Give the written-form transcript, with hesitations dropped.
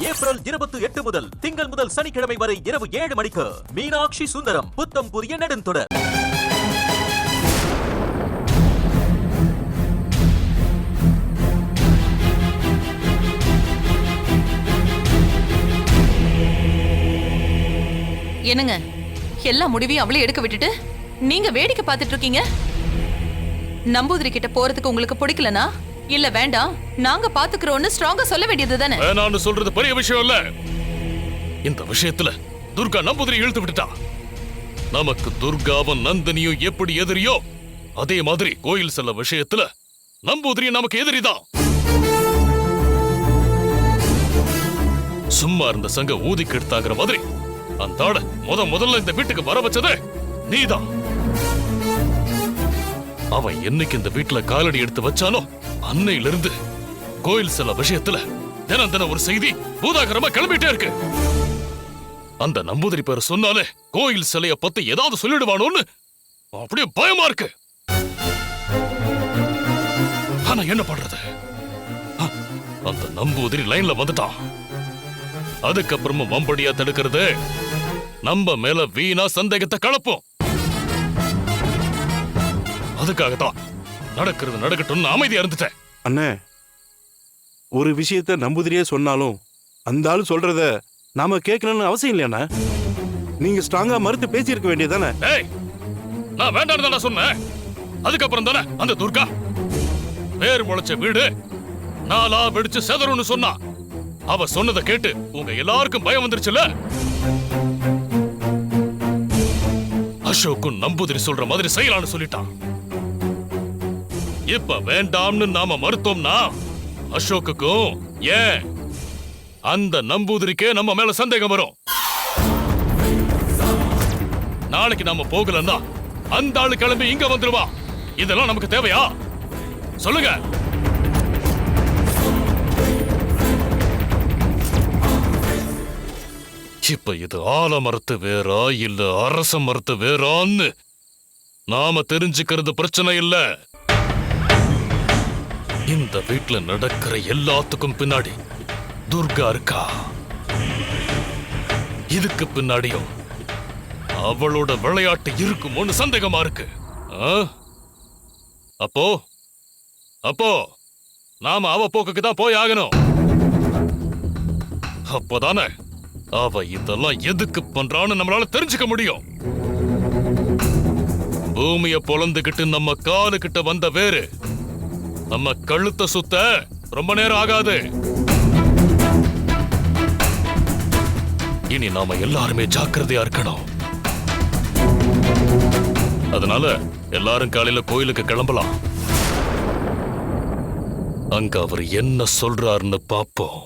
April 28 முதல் திங்கள் முதல் சனிக்கிழமை வரை இரவு 7 மணிக்கு மீனாட்சி சுந்தரம் புத்தம் புதிய நெடுந்தொடர். என்னங்க எல்லா முடிவையும் அவளே எடுக்க விட்டுட்டு நீங்க வேடிக்கை பார்த்துட்டு இருக்கீங்க? நம்பூதிரி கிட்ட போறதுக்கு உங்களுக்கு பிடிக்கலனா இல்ல வேண்டாம் நாங்க பாத்துக்கிறோம்னு ஸ்ட்ராங்கா சொல்ல வேண்டியது தானே. வேணாம்னு சொல்றது பெரிய விஷயம் இல்ல. இந்த விஷயத்துல துர்கா நம்பூதிரி இழுத்து விட்டுட்டா. நமக்கு துர்காவும் நந்தினியும் எப்படி எதிரியோ அதே மாதிரி கோயில் செல்ல விஷயத்துல நம்பூதிரி நமக்கு எதிரிதான். சும்மா இருந்த சங்க ஊதிக்கு எடுத்தாங்கிற மாதிரி அந்த ஆள முதல்ல இந்த வீட்டுக்கு வர வச்சது நீதான். அவன் என்னைக்கு இந்த வீட்டுல காலடி எடுத்து வச்சானோ அன்னையில இருந்து கோயில் செல்ல விஷயத்துல தினம் ஒரு செய்தி பூதாகரமா கிளம்பிட்டே இருக்கு. அந்த நம்பூதிரி பேர் சொன்னாலே கோயில் சிலைய பத்தி ஏதாவது சொல்லிடுவானோன்னு அப்படியே பயமா இருக்கு. ஆனா என்ன பண்றது? அந்த நம்பூதிரி லைன்ல வந்துட்டான். அதுக்கப்புறமும் வம்படியா தடுக்கிறது நம்ம மேல வீணா சந்தேகத்தை கலப்போம். அதுக்காகத்தான் நடக்கிறது நடக்கட்டும்னு அமைதியா இருந்துட்டேன். அண்ணே, ஒரு விஷயத்த நம்பூதிரியே சொன்னாலும் அந்த ஆளு சொல்றத நாம கேட்கணும்னு அவசியம் இல்லையாண்ணா. நீங்க ஸ்ட்ராங்கா மறுத்து பேசியிருக்க வேண்டியதானே. நான் வேண்டாம் தானே சொன்னேன். அதுக்கப்புறம் தானே அந்த துர்கா வேர் முளைச்ச வீடு நாளா வெடிச்சு செதறும்னு சொன்னா. அவ சொன்னதை கேட்டு உங்க எல்லாருக்கும் பயம் வந்துருச்சுல. அசோக்கும் நம்பூதிரி சொல்ற மாதிரி செய்யலான்னு சொல்லிட்டான். இப்ப வேண்டாம்னு நாம மறுத்தோம்னா அசோக்குக்கும் ஏன் அந்த நம்பூதிரிக்கே நம்ம மேல சந்தேகம் வரும். நாளைக்கு நாம போகலன்னா அந்த ஆளு கிளம்பி இங்க வந்துருவா. இதெல்லாம் நமக்கு தேவையா? சொல்லுங்க. இப்ப இது ஆலமரத்து வேறா இல்ல அரச மரத்து வேறான்னு நாம தெரிஞ்சுக்கிறது பிரச்சனை இல்ல. இந்த வீட்டுல நடக்கிற எல்லாத்துக்கும் பின்னாடி துர்கா இருக்கா. இதுக்கு பின்னாடியும் அவளோட விளையாட்டு இருக்குமோன்னு சந்தேகமா இருக்கு. அப்போ அப்போ நாம அவ போக்குக்கு தான் போய் ஆகணும். அப்போதானே அவ இதெல்லாம் எதுக்கு பண்றான்னு நம்மளால தெரிஞ்சுக்க முடியும். பூமிய பொளந்துகிட்டு நம்ம காலு கிட்ட வந்த வேறு நம்ம கழுத்தை சுத்த ரொம்ப நேரம் ஆகாது. இனி நாம எல்லாருமே ஜாக்கிரதையா இருக்கணும். அதனால எல்லாரும் காலையில கோயிலுக்கு கிளம்பலாம். அங்க அவர் என்ன சொல்றாருன்னு பாப்போம்.